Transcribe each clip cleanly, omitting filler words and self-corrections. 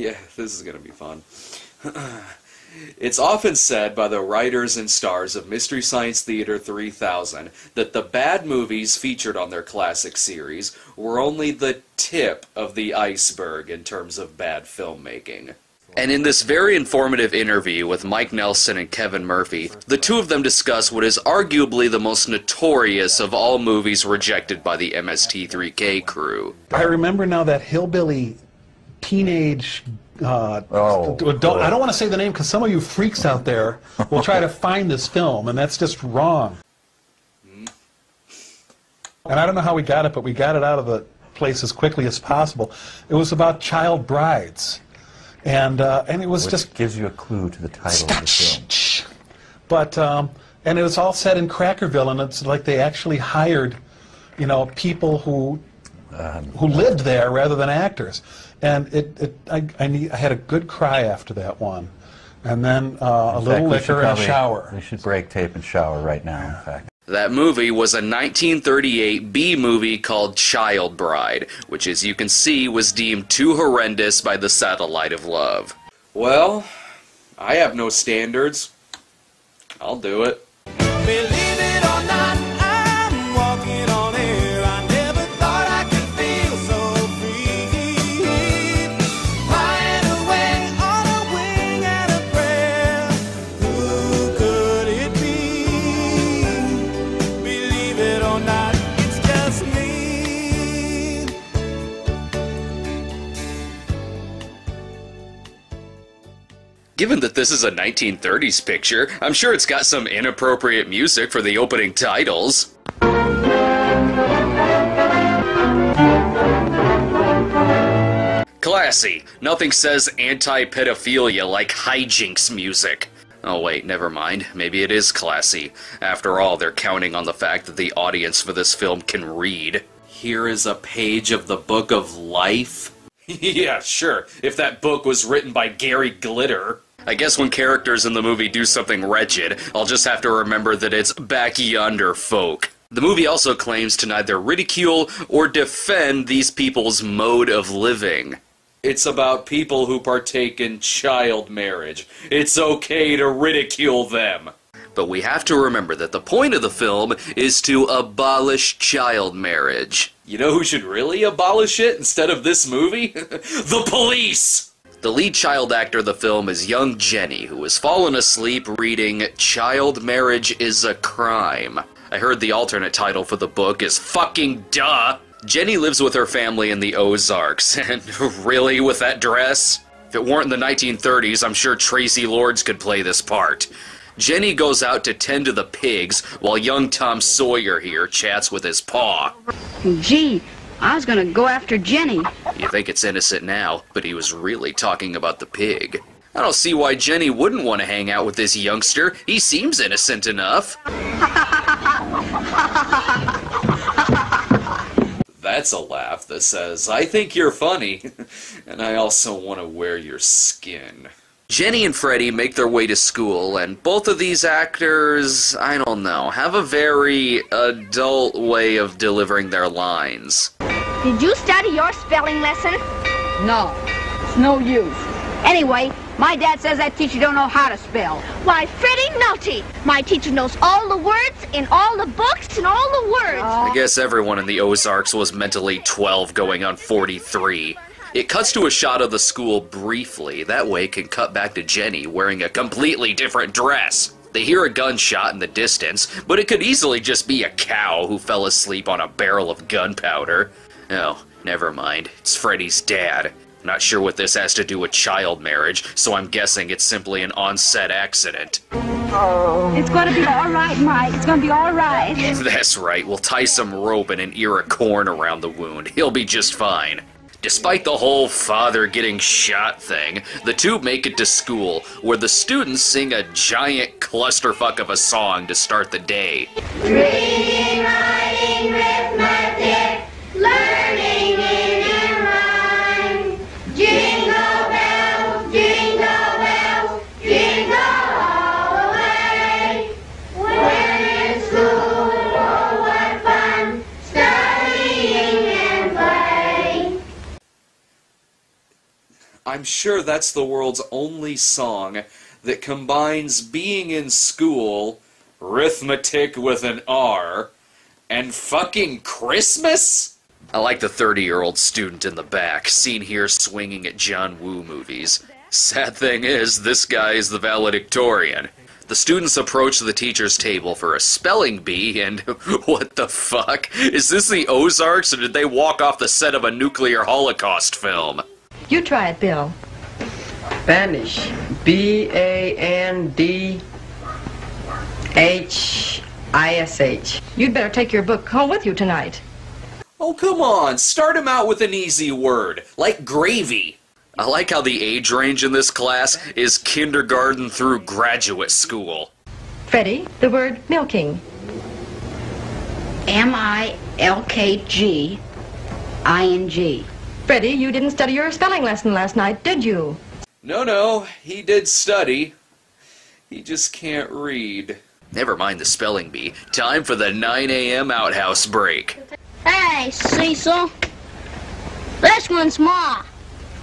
Yeah, this is gonna be fun. It's often said by the writers and stars of Mystery Science Theater 3000 that the bad movies featured on their classic series were only the tip of the iceberg in terms of bad filmmaking. And in this very informative interview with Mike Nelson and Kevin Murphy, the two of them discuss what is arguably the most notorious of all movies rejected by the MST3K crew. I remember now that hillbilly teenage adult, I don't want to say the name because some of you freaks out there will try to find this film, and that's just wrong. And I don't know how we got it, but we got it out of the place as quickly as possible. It was about child brides. And it was Which just gives you a clue to the title of the film. But and it was all set in Crackerville, and it's like they actually hired, you know, people who lived there rather than actors. And I had a good cry after that one, and then a little liquor and a shower. We should break tape and shower right now. In fact. That movie was a 1938 B movie called Child Bride, which, as you can see, was deemed too horrendous by the Satellite of Love. Well, I have no standards. I'll do it. Believe it or not, I'm walking on air. I never thought I could feel so free. Flying away on a wing and a prayer. Who could it be? Believe it or not, it's just me. Given that this is a 1930s picture, I'm sure it's got some inappropriate music for the opening titles. Classy. Nothing says anti-pedophilia like hijinks music. Oh wait, never mind. Maybe it is classy. After all, they're counting on the fact that the audience for this film can read. Here is a page of the Book of Life. Yeah, sure, if that book was written by Gary Glitter. I guess when characters in the movie do something wretched, I'll just have to remember that it's back yonder folk. The movie also claims to neither ridicule or defend these people's mode of living. It's about people who partake in child marriage. It's okay to ridicule them. But we have to remember that the point of the film is to abolish child marriage. You know who should really abolish it instead of this movie? The police! The lead child actor of the film is young Jenny, who has fallen asleep reading Child Marriage is a Crime. I heard the alternate title for the book is Fucking Duh! Jenny lives with her family in the Ozarks, and really, with that dress? If it weren't in the 1930s, I'm sure Tracy Lords could play this part. Jenny goes out to tend to the pigs, while young Tom Sawyer here chats with his paw. Gee, I was gonna go after Jenny. You think it's innocent now, but he was really talking about the pig. I don't see why Jenny wouldn't want to hang out with this youngster. He seems innocent enough. That's a laugh that says, I think you're funny, and I also want to wear your skin. Jenny and Freddie make their way to school, and both of these actors, I don't know, have a very adult way of delivering their lines. Did you study your spelling lesson? No, it's no use. Anyway, my dad says that teacher don't know how to spell. Why, Freddie Nutty! My teacher knows all the words in all the books and all the words. I guess everyone in the Ozarks was mentally 12 going on 43. It cuts to a shot of the school briefly. That way it can cut back to Jenny wearing a completely different dress. They hear a gunshot in the distance, but it could easily just be a cow who fell asleep on a barrel of gunpowder. Oh, never mind. It's Freddie's dad. Not sure what this has to do with child marriage, so I'm guessing it's simply an on-set accident. It's gonna be all right, Mike. It's gonna be all right. That's right. We'll tie some rope and an ear of corn around the wound. He'll be just fine. Despite the whole father getting shot thing, the two make it to school, where the students sing a giant clusterfuck of a song to start the day. Reading, writing, arithmetic, learning in and rhyme. Jingle bells, jingle bells, jingle all the way. When in school, oh what fun, studying and play. I'm sure that's the world's only song that combines being in school, arithmetic with an R, and fucking Christmas? I like the 30-year-old student in the back, seen here swinging at John Woo movies. Sad thing is, this guy is the valedictorian. The students approach the teacher's table for a spelling bee, and what the fuck? Is this the Ozarks, or did they walk off the set of a nuclear holocaust film? You try it, Bill. Bandish. B-A-N-D-H-I-S-H. You'd better take your book home with you tonight. Oh, come on, start him out with an easy word, like gravy. I like how the age range in this class is kindergarten through graduate school. Freddie, the word milking. M-I-L-K-G-I-N-G. Freddie, you didn't study your spelling lesson last night, did you? No, he did study. He just can't read. Never mind the spelling bee. Time for the 9 a.m. outhouse break. Hey, Cecil. This one's Ma.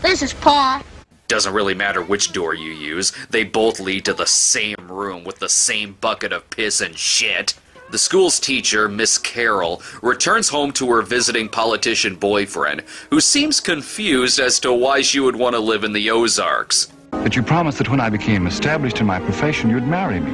This is Pa. Doesn't really matter which door you use. They both lead to the same room with the same bucket of piss and shit. The school's teacher, Miss Carroll, returns home to her visiting politician boyfriend, who seems confused as to why she would want to live in the Ozarks. But you promised that when I became established in my profession, you'd marry me.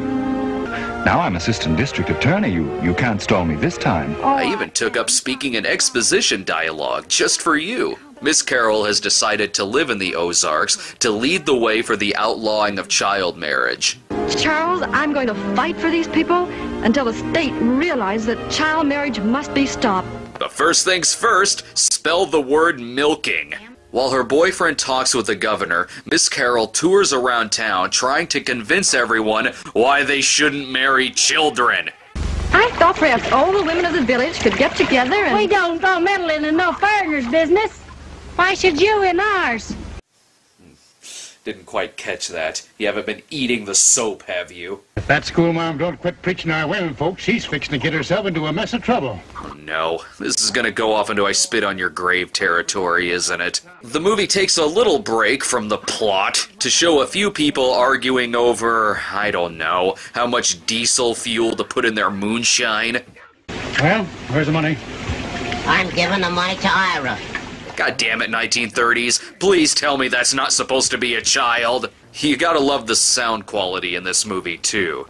Now I'm assistant district attorney. You can't stall me this time. I even took up speaking in exposition dialogue just for you. Miss Carroll has decided to live in the Ozarks to lead the way for the outlawing of child marriage. Charles, I'm going to fight for these people until the state realizes that child marriage must be stopped. But first things first, spell the word milking. While her boyfriend talks with the governor, Miss Carroll tours around town trying to convince everyone why they shouldn't marry children. I thought perhaps all the women of the village could get together and... We don't go meddling in no foreigner's business. Why should you in ours? Didn't quite catch that. You haven't been eating the soap, have you? If that schoolmarm don't quit preaching our women folks, she's fixing to get herself into a mess of trouble. Oh no, this is gonna go off into I spit on your grave territory, isn't it? The movie takes a little break from the plot to show a few people arguing over, I don't know, how much diesel fuel to put in their moonshine. Well, where's the money? I'm giving the money to Ira. God damn it, 1930s. Please tell me that's not supposed to be a child. You gotta love the sound quality in this movie, too.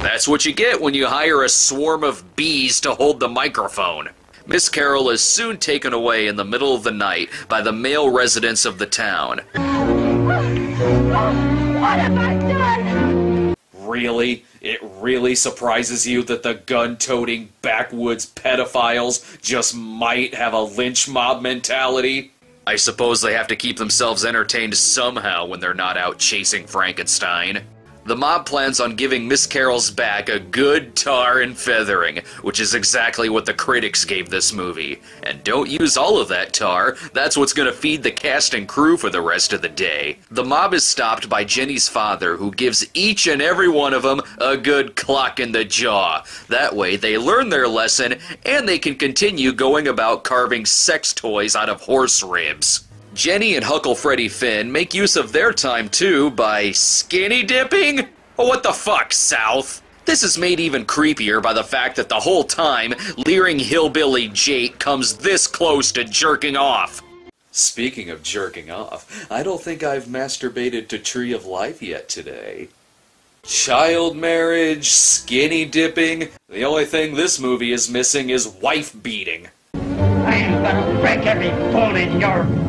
That's what you get when you hire a swarm of bees to hold the microphone. Miss Carroll is soon taken away in the middle of the night by the male residents of the town. What have I done? Really? It really surprises you that the gun-toting backwoods pedophiles just might have a lynch mob mentality? I suppose they have to keep themselves entertained somehow when they're not out chasing Frankenstein. The mob plans on giving Miss Carroll's back a good tar and feathering, which is exactly what the critics gave this movie. And don't use all of that tar, that's what's gonna feed the cast and crew for the rest of the day. The mob is stopped by Jenny's father, who gives each and every one of them a good clock in the jaw. That way they learn their lesson, and they can continue going about carving sex toys out of horse ribs. Jenny and Huckle-Freddy Finn make use of their time, too, by skinny dipping? Oh, what the fuck, South? This is made even creepier by the fact that the whole time, leering hillbilly Jake comes this close to jerking off. Speaking of jerking off, I don't think I've masturbated to Tree of Life yet today. Child marriage, skinny dipping, the only thing this movie is missing is wife beating. I'm gonna break every bone in your body.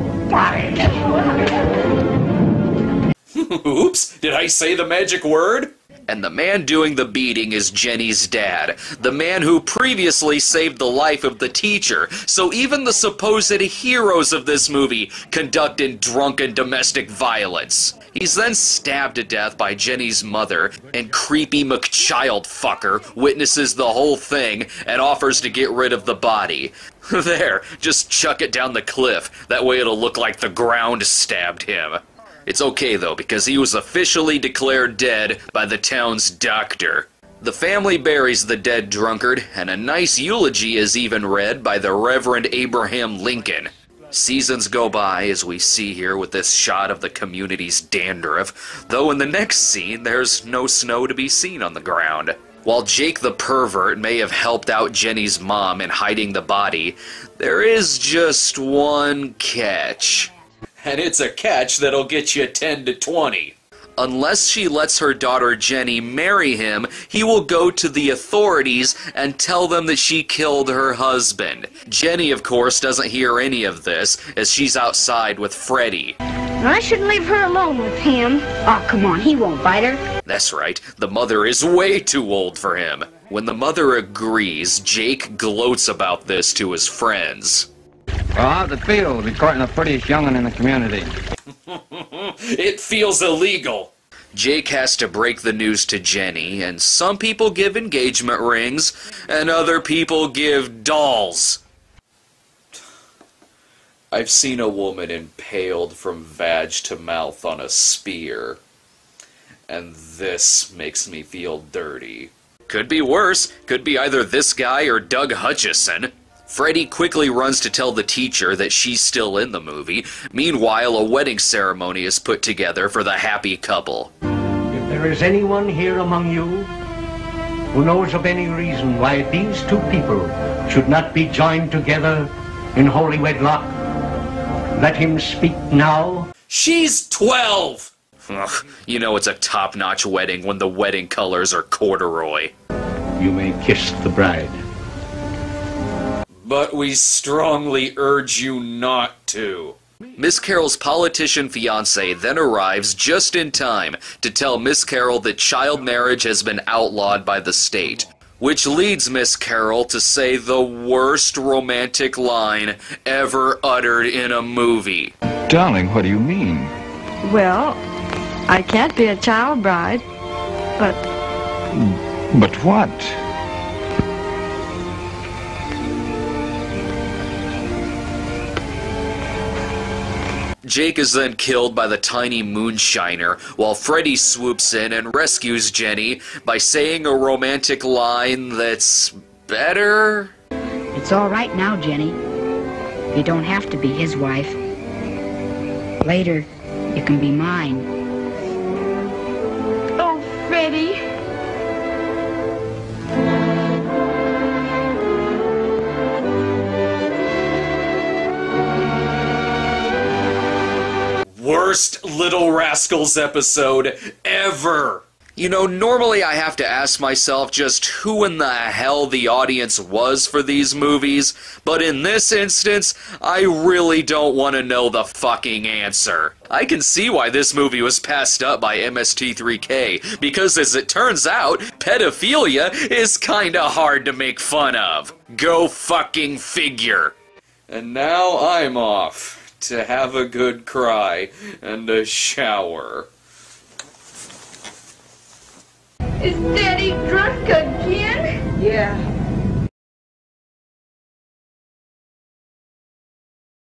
Oops, did I say the magic word? And the man doing the beating is Jenny's dad, the man who previously saved the life of the teacher, so even the supposed heroes of this movie conducted drunken domestic violence. He's then stabbed to death by Jenny's mother, and creepy McChildfucker witnesses the whole thing and offers to get rid of the body. There, just chuck it down the cliff, that way it'll look like the ground stabbed him. It's okay though, because he was officially declared dead by the town's doctor. The family buries the dead drunkard, and a nice eulogy is even read by the Reverend Abraham Lincoln. Seasons go by, as we see here with this shot of the community's dandruff, though in the next scene there's no snow to be seen on the ground. While Jake the pervert may have helped out Jenny's mom in hiding the body, there is just one catch. And it's a catch that'll get you 10 to 20. Unless she lets her daughter Jenny marry him, he will go to the authorities and tell them that she killed her husband. Jenny, of course, doesn't hear any of this, as she's outside with Freddie. I shouldn't leave her alone with him. Oh, come on, he won't bite her. That's right, the mother is way too old for him. When the mother agrees, Jake gloats about this to his friends. Well, how's it feel to be courting the prettiest young'un in the community? It feels illegal. Jake has to break the news to Jenny, and some people give engagement rings, and other people give dolls. I've seen a woman impaled from vag to mouth on a spear, and this makes me feel dirty. Could be worse. Could be either this guy or Doug Hutchison. Freddie quickly runs to tell the teacher that she's still in the movie. Meanwhile, a wedding ceremony is put together for the happy couple. If there is anyone here among you who knows of any reason why these two people should not be joined together in holy wedlock, let him speak now. She's 12! Ugh, you know it's a top-notch wedding when the wedding colors are corduroy. You may kiss the bride. But we strongly urge you not to. Miss Carroll's politician fiance then arrives just in time to tell Miss Carroll that child marriage has been outlawed by the state, which leads Miss Carroll to say the worst romantic line ever uttered in a movie. Darling, what do you mean? Well, I can't be a child bride, but... But what? Jake is then killed by the tiny moonshiner, while Freddie swoops in and rescues Jenny by saying a romantic line that's better. It's all right now, Jenny. You don't have to be his wife. Later, you can be mine. Oh, Freddie. Worst Little Rascals episode ever! You know, normally I have to ask myself just who in the hell the audience was for these movies, but in this instance, I really don't want to know the fucking answer. I can see why this movie was passed up by MST3K, because as it turns out, pedophilia is kinda hard to make fun of. Go fucking figure. And now I'm off to have a good cry and a shower. Is Daddy drunk again? Yeah,